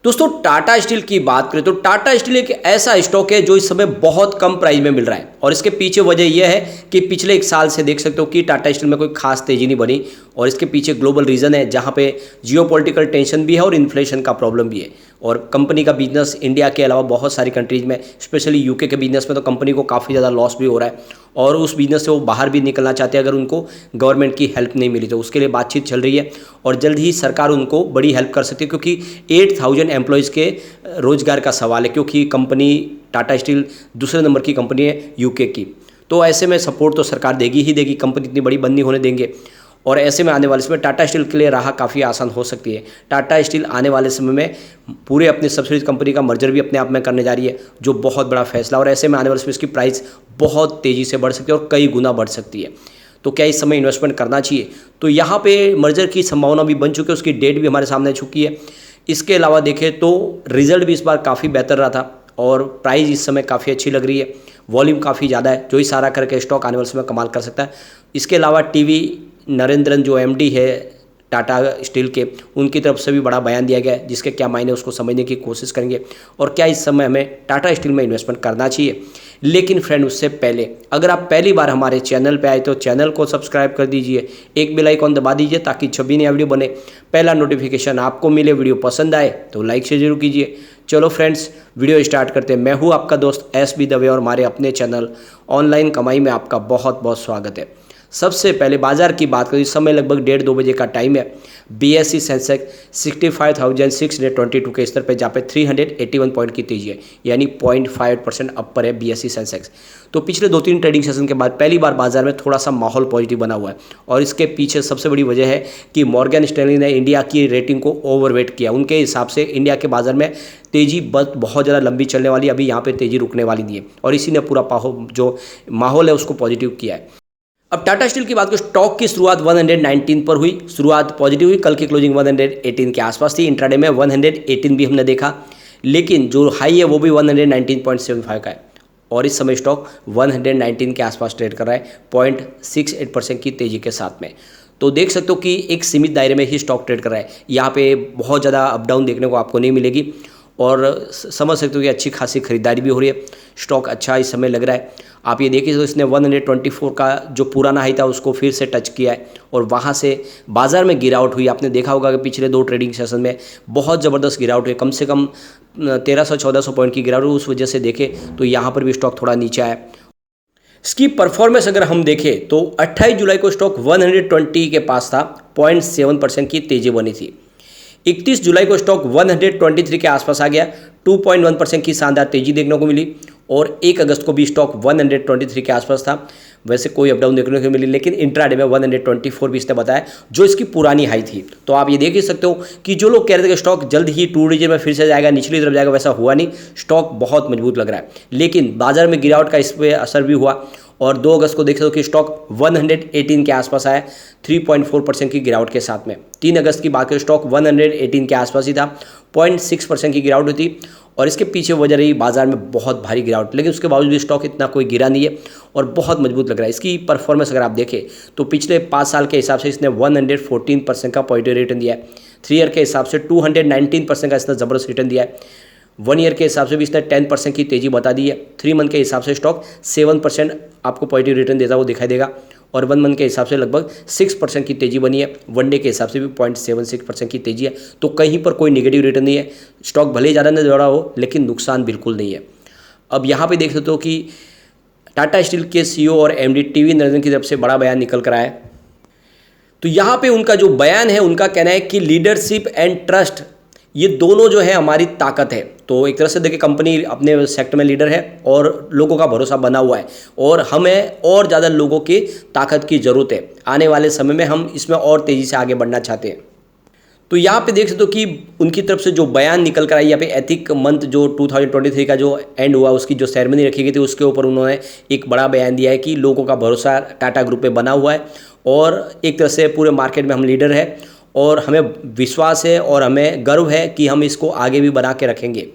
दोस्तों टाटा स्टील की बात करें तो टाटा स्टील एक ऐसा स्टॉक है जो इस समय बहुत कम प्राइस में मिल रहा है और इसके पीछे वजह यह है कि पिछले एक साल से देख सकते हो कि टाटा स्टील में कोई खास तेजी नहीं बनी और इसके पीछे ग्लोबल रीजन है जहां पे जियोपॉलिटिकल टेंशन भी है और इन्फ्लेशन का प्रॉब्लम भी है। और कंपनी का बिजनेस इंडिया के अलावा बहुत सारी कंट्रीज में स्पेशली यूके के बिजनेस में तो कंपनी को काफ़ी ज़्यादा लॉस भी हो रहा है और उस बिजनेस से वो बाहर भी निकलना चाहते हैं अगर उनको गवर्नमेंट की हेल्प नहीं मिली तो उसके लिए बातचीत चल रही है और जल्द ही सरकार उनको बड़ी हेल्प कर सकती है क्योंकि 8,000 एम्प्लॉयज़ के रोजगार का सवाल है क्योंकि कंपनी टाटा स्टील दूसरे नंबर की कंपनी है यूके की। तो ऐसे में सपोर्ट तो सरकार देगी ही देगी, कंपनी इतनी बड़ी बंद नहीं होने देंगे और ऐसे में आने वाले समय टाटा स्टील के लिए राह काफ़ी आसान हो सकती है। टाटा स्टील आने वाले समय में पूरे अपनी सब्सिडी कंपनी का मर्जर भी अपने आप में करने जा रही है जो बहुत बड़ा फैसला और ऐसे में आने वाले समय इसकी प्राइस बहुत तेज़ी से बढ़ सकती है और कई गुना बढ़ सकती है। तो क्या इस समय इन्वेस्टमेंट करना चाहिए? तो यहाँ पे मर्जर की संभावना भी बन चुकी है, उसकी डेट भी हमारे सामने आ चुकी है। इसके अलावा देखें तो रिजल्ट भी इस बार काफ़ी बेहतर रहा था और प्राइस इस समय काफ़ी अच्छी लग रही है, वॉल्यूम काफ़ी ज़्यादा है जो इशारा करके स्टॉक आने वाले समय कमाल कर सकता है। इसके अलावा टीवी नरेंद्रन जो एमडी है टाटा स्टील के, उनकी तरफ से भी बड़ा बयान दिया गया है जिसके क्या मायने उसको समझने की कोशिश करेंगे और क्या इस समय हमें टाटा स्टील में इन्वेस्टमेंट करना चाहिए। लेकिन फ्रेंड उससे पहले अगर आप पहली बार हमारे चैनल पे आए तो चैनल को सब्सक्राइब कर दीजिए, एक बेल आइकॉन दबा दीजिए ताकि जब भी नया वीडियो बने पहला नोटिफिकेशन आपको मिले। वीडियो पसंद आए तो लाइक से जरूर कीजिए। चलो फ्रेंड्स वीडियो स्टार्ट करते हैं। मैं हूँ आपका दोस्त एस बी दवे और हमारे अपने चैनल ऑनलाइन कमाई में आपका बहुत बहुत स्वागत है। सबसे पहले बाजार की बात करें, इस समय लगभग 1:30-2 बजे का टाइम है। बीएसई सेंसेक्स 65,622 के स्तर पर जहाँ पे 381 पॉइंट की तेजी है यानी 0.5% अपर है बीएसई सेंसेक्स। तो पिछले 2-3 ट्रेडिंग सेशन के बाद पहली बार बाजार में थोड़ा सा माहौल पॉजिटिव बना हुआ है और इसके पीछे सबसे बड़ी वजह है कि मॉर्गन स्टैनली ने इंडिया की रेटिंग को ओवरवेट किया। उनके हिसाब से इंडिया के बाजार में तेजी बहुत ज़्यादा लंबी चलने वाली, अभी यहाँ पे तेजी रुकने वाली नहीं है और इसी ने पूरा जो माहौल है उसको पॉजिटिव किया है। अब टाटा स्टील की बात करें, स्टॉक की शुरुआत 119 पर हुई, शुरुआत पॉजिटिव हुई। कल की क्लोजिंग 118 के आसपास थी, इंट्राडे में 118 भी हमने देखा, लेकिन जो हाई है वो भी 119.75 का है और इस समय स्टॉक 119 के आसपास ट्रेड कर रहा है 0.68% की तेजी के साथ में। तो देख सकते हो कि एक सीमित दायरे में ही स्टॉक ट्रेड कर रहा है, यहाँ पे बहुत ज़्यादा अप डाउन देखने को आपको नहीं मिलेगी और समझ सकते हो कि अच्छी खासी खरीदारी भी हो रही है। स्टॉक अच्छा इस समय लग रहा है। आप ये देखिए तो इसने 124 का जो पुराना हाई था उसको फिर से टच किया है और वहाँ से बाज़ार में गिरावट हुई। आपने देखा होगा कि पिछले 2 ट्रेडिंग सेशन में बहुत ज़बरदस्त गिरावट हुई, कम से कम 1300-1400 पॉइंट की गिरावट हुई। उस वजह से देखें तो यहाँ पर भी स्टॉक थोड़ा नीचे आया। इसकी परफॉर्मेंस अगर हम देखें तो 28 जुलाई को स्टॉक 120 के पास था, 0.7% की तेज़ी बनी थी। 31 जुलाई को स्टॉक 123 के आसपास आ गया, 2.1% की शानदार तेजी देखने को मिली और 1 अगस्त को भी स्टॉक 123 के आसपास था। वैसे कोई अपडाउन देखने को मिली, लेकिन इंट्राडे में 124 भी इसने बताया जो इसकी पुरानी हाई थी। तो आप ये देख ही सकते हो कि जो लोग कह रहे थे कि स्टॉक जल्द ही 2 डिजिट में फिर से जाएगा, निचली तरफ जाएगा, वैसा हुआ नहीं। स्टॉक बहुत मजबूत लग रहा है, लेकिन बाजार में गिरावट का इस पर असर भी हुआ और 2 अगस्त को देख सकते हो कि स्टॉक 118 के आसपास आया 3.4% की गिरावट के साथ में। 3 अगस्त की बात करें स्टॉक 118 के आसपास ही था, 0.6% की गिरावट हुई थी और इसके पीछे वजह रही बाजार में बहुत भारी गिरावट, लेकिन उसके बावजूद भी स्टॉक इतना कोई गिरा नहीं है और बहुत मजबूत लग रहा है। इसकी परफॉर्मेंस अगर आप देखें तो पिछले 5 साल के हिसाब से इसने 114% का पॉजिटिव रिटर्न दिया है, 3 ईयर के हिसाब से 219% का इसने ज़बरदस्त रिटर्न दिया है, 1 ईयर के हिसाब से भी इसने 10% की तेज़ी बता दी है, 3 मंथ के हिसाब से स्टॉक 7% आपको पॉजिटिव रिटर्न देता वो दिखाई देगा और 1 मंथ के हिसाब से लगभग 6% की तेज़ी बनी है, 1 डे के हिसाब से भी 0.76% की तेज़ी है। तो कहीं पर कोई नेगेटिव रिटर्न नहीं है, स्टॉक भले ही ज़्यादा न दौड़ा हो लेकिन नुकसान बिल्कुल नहीं है। अब यहाँ पे देख सकते हो कि टाटा स्टील के सीईओ और एमडी टीवी नरेंद्रन की तरफ से बड़ा बयान निकल कर आया है। तो यहाँ पे उनका जो बयान है, उनका कहना है कि लीडरशिप एंड ट्रस्ट ये दोनों जो है हमारी ताकत है। तो एक तरह से देखिए कंपनी अपने सेक्टर में लीडर है और लोगों का भरोसा बना हुआ है और हमें और ज़्यादा लोगों की ताकत की ज़रूरत है। आने वाले समय में हम इसमें और तेज़ी से आगे बढ़ना चाहते हैं। तो यहाँ पे देख सकते हो कि उनकी तरफ से जो बयान निकल कर आई, यहाँ पे एथिक मंथ जो 2023 का जो एंड हुआ उसकी जो सेरेमनी रखी गई थी उसके ऊपर उन्होंने एक बड़ा बयान दिया है कि लोगों का भरोसा टाटा ग्रुप पे बना हुआ है और एक तरह से पूरे मार्केट में हम लीडर है और हमें विश्वास है और हमें गर्व है कि हम इसको आगे भी बना के रखेंगे।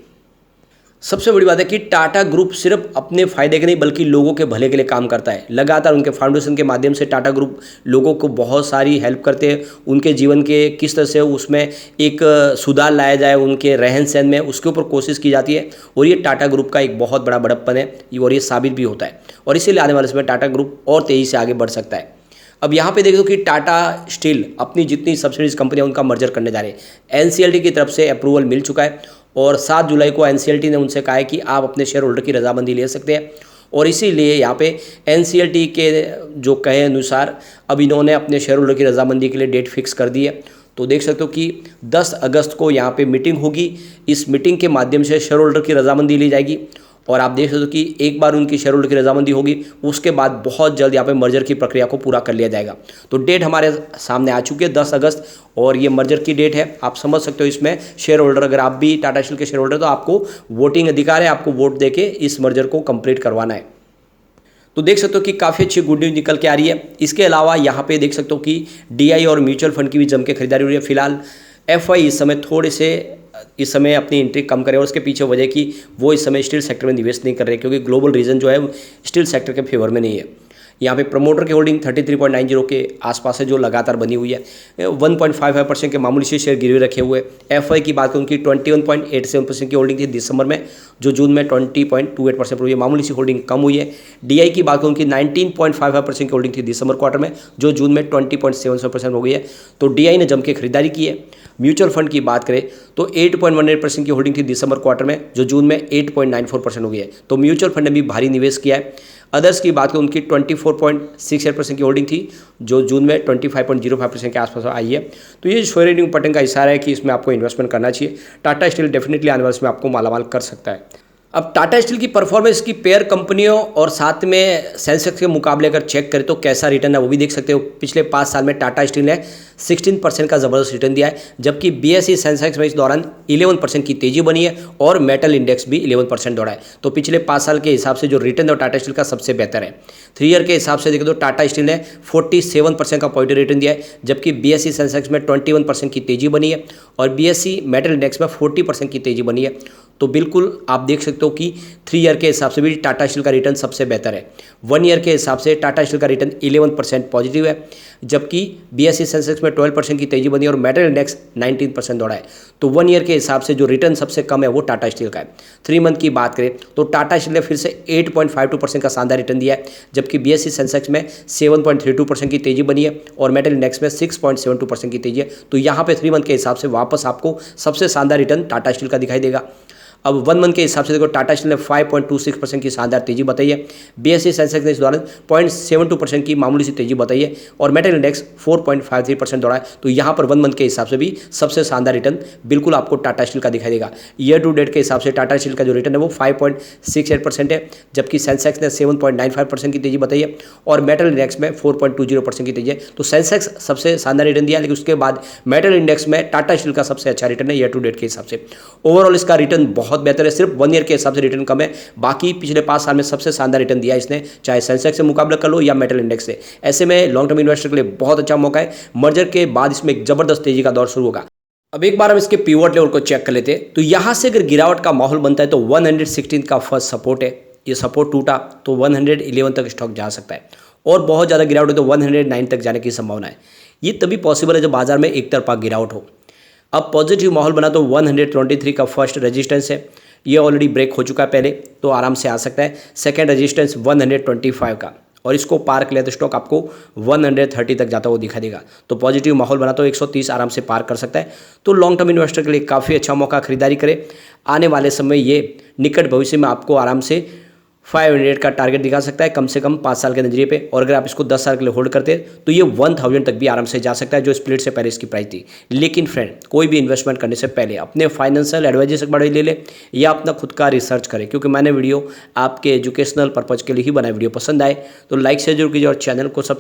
सबसे बड़ी बात है कि टाटा ग्रुप सिर्फ अपने फायदे के नहीं बल्कि लोगों के भले के लिए काम करता है। लगातार उनके फाउंडेशन के माध्यम से टाटा ग्रुप लोगों को बहुत सारी हेल्प करते हैं। उनके जीवन के किस तरह से उसमें एक सुधार लाया जाए उनके रहन सहन में, उसके ऊपर कोशिश की जाती है और ये टाटा ग्रुप का एक बहुत बड़ा बड़प्पन है और ये साबित भी होता है और इसीलिए आने वाले समय टाटा ग्रुप और तेज़ी से आगे बढ़ सकता है। अब यहाँ पे देखो कि टाटा स्टील अपनी जितनी सब्सिडीज कंपनियां उनका मर्जर करने जा रहे हैं। एनसीएलटी की तरफ से अप्रूवल मिल चुका है और 7 जुलाई को एनसीएलटी ने उनसे कहा है कि आप अपने शेयर होल्डर की रजामंदी ले सकते हैं और इसीलिए यहाँ पे एनसीएलटी के जो कहे अनुसार अब इन्होंने अपने शेयर होल्डर की रजामंदी के लिए डेट फिक्स कर दी है। तो देख सकते हो कि 10 अगस्त को यहाँ पे मीटिंग होगी। इस मीटिंग के माध्यम से शेयर होल्डर की रजामंदी ली जाएगी और आप देख सकते हो कि एक बार उनकी शेयर होल्डर की रजामंदी होगी उसके बाद बहुत जल्द यहाँ पे मर्जर की प्रक्रिया को पूरा कर लिया जाएगा। तो डेट हमारे सामने आ चुकी है 10 अगस्त और ये मर्जर की डेट है। आप समझ सकते हो इसमें शेयर होल्डर, अगर आप भी टाटा स्टील के शेयर होल्डर तो आपको वोटिंग अधिकार है, आपको वोट देके इस मर्जर को कंप्लीट करवाना है। तो देख सकते हो कि काफ़ी अच्छी गुड न्यूज़ निकल के आ रही है। इसके अलावा यहाँ पे देख सकते हो कि डीआई और म्यूचुअल फंड की भी जम के खरीदारी हो रही है। फिलहाल एफआई इस समय थोड़े से अपनी एंट्री कम करे और उसके पीछे वजह कि वो इस समय स्टील सेक्टर में निवेश नहीं कर रहे क्योंकि ग्लोबल रीजन जो है स्टील सेक्टर के फेवर में नहीं है। यहाँ पे प्रमोटर की होल्डिंग 33.90 के आसपास है जो लगातार बनी हुई है। 1.55% के मामूली से शेयर गिरवे रखे हुए। एफआई की बात करें उनकी 21.87% की होल्डिंग थी दिसंबर में जो जून में 20.28% पर हुई है, मामूली सी होल्डिंग कम हुई है। डीआई की बात करें उनकी 19.55% की होल्डिंग थी दिसंबर क्वार्टर में जो जून में 20.77% हो गई है। तो डीआई ने जम के खरीदारी की है। म्यूचुअल फंड की बात करें तो 8.18% की होल्डिंग थी दिसंबर क्वार्टर में जो जून में 8.94% हो गई है। तो म्यूचुअल फंड ने भी भारी निवेश किया है। अदर्स की बात करें उनकी 24.68% की होल्डिंग थी जो जून में 25.05% के आसपास आई है। तो ये शेयरिंग पैटर्न का इशारा है कि इसमें आपको इन्वेस्टमेंट करना चाहिए। टाटा स्टील डेफिनेटली आने वाले में आपको मालामाल कर सकता है। अब टाटा स्टील की परफॉर्मेंस की पेयर कंपनियों और साथ में सेंसेक्स के मुकाबले अगर चेक करें तो कैसा रिटर्न है वो भी देख सकते हो। पिछले 5 साल में टाटा स्टील ने 16% का ज़बरदस्त रिटर्न दिया है जबकि बीएसई सेंसेक्स में इस दौरान 11% की तेज़ी बनी है और मेटल इंडेक्स भी 11% दौड़ा है। तो पिछले 5 साल के हिसाब से जो रिटर्न है टाटा स्टील का सबसे बेहतर है। 3 ईयर के हिसाब से देखें तो टाटा स्टील ने 47% का पॉजिटिव रिटर्न दिया है जबकि बीएसई सेंसेक्स में 21% की तेज़ी बनी है और बीएसई मेटल इंडेक्स में 40% की तेज़ी बनी है। तो बिल्कुल आप देख सकते हो कि 3 ईयर के हिसाब से भी टाटा स्टील का रिटर्न सबसे बेहतर है। 1 ईयर के हिसाब से टाटा स्टील का रिटर्न 11% पॉजिटिव है जबकि बीएसई सेंसेक्स में 12% की तेजी बनी और मेटल इंडेक्स 19% दौड़ा है। तो 1 ईयर के हिसाब से जो रिटर्न सबसे कम है वो टाटा स्टील का है। 3 मंथ की बात करें तो टाटा स्टील ने फिर से 8.52% का शानदार रिटर्न दिया है जबकि बीएसई सेंसेक्स में 7.32% की तेजी बनी है और मेटल इंडेक्स में 6.72% की तेजी है। तो यहाँ पे 3 मंथ के हिसाब से वापस आपको सबसे शानदार रिटर्न टाटा स्टील का दिखाई देगा। अब 1 मंथ के हिसाब से देखो टाटा स्टील ने 5.26% की शानदार तेजी बताई है। बीएसई सेंसेक्स ने इस दौरान 0.72% की मामूली सी तेजी बताई है और मेटल इंडेक्स 4.53% दौड़ा है। तो यहाँ पर 1 मंथ के हिसाब से भी सबसे शानदार रिटर्न बिल्कुल आपको टाटा स्टील का दिखाई देगा। ईयर टू डेट के हिसाब से टाटा स्टील का जो रिटर्न है वो 5.68% है जबकि सेंसेक्स ने 7.95% की तेजी बताई है और मेटल इंडेक्स में 4.20% की तेजी है। तो सेंसेक्स सबसे शानदार रिटर्न दिया लेकिन उसके बाद मेटल इंडेक्स में टाटा स्टील का सबसे अच्छा रिटर्न है ईयर टू डेट के हिसाब से। ओवरऑल इसका रिटर्न बहुत बेहतर है, सिर्फ 1 ईयर के हिसाब से रिटर्न कम है। बाकी पिछले 5 साल में सबसे शानदार रिटर्न दिया इसने, चाहे सेंसेक्स से मुकाबला कर लो या मेटल इंडेक्स से। ऐसे में लॉन्ग टर्म इन्वेस्टर के लिए बहुत अच्छा मौका है। मर्जर के बाद इसमें एक जबरदस्त तेजी का दौर शुरू होगा। अब एक बार हम इसके पिवट लेवल को चेक कर लेते हैं। तो यहां से अगर गिरावट का माहौल बनता है तो 116 का फर्स्ट सपोर्ट है, ये सपोर्ट टूटा तो 111 तक स्टॉक जा सकता है और बहुत ज़्यादा गिरावट है तो 109 तक जाने की संभावना है। ये तभी पॉसिबल है जब बाजार में एक तरफा गिरावट हो। अब पॉजिटिव माहौल बना तो 123 का फर्स्ट रेजिस्टेंस है, ये ऑलरेडी ब्रेक हो चुका है पहले तो आराम से आ सकता है। सेकंड रेजिस्टेंस 125 का और इसको पार कर लिया तो स्टॉक आपको 130 तक जाता हुआ दिखाई देगा। तो पॉजिटिव माहौल बना तो 130 आराम से पार कर सकता है। तो लॉन्ग टर्म इन्वेस्टर के लिए काफ़ी अच्छा मौका, खरीदारी करें। आने वाले समय ये निकट भविष्य में आपको आराम से 500 का टारगेट दिखा सकता है कम से कम 5 साल के नजरिए पे और अगर आप इसको 10 साल के लिए होल्ड करते हैं तो ये 1000 तक भी आराम से जा सकता है जो स्प्लिट से पहले इसकी प्राइस थी। लेकिन फ्रेंड, कोई भी इन्वेस्टमेंट करने से पहले अपने फाइनेंशियल एडवाइजर से बड़ा ले ले या अपना खुद का रिसर्च करें क्योंकि मैंने वीडियो आपके एजुकेशनल पर्पज़ के लिए ही बनाया। वीडियो पसंद आए तो लाइक शेयर जरूर कीजिए और चैनल को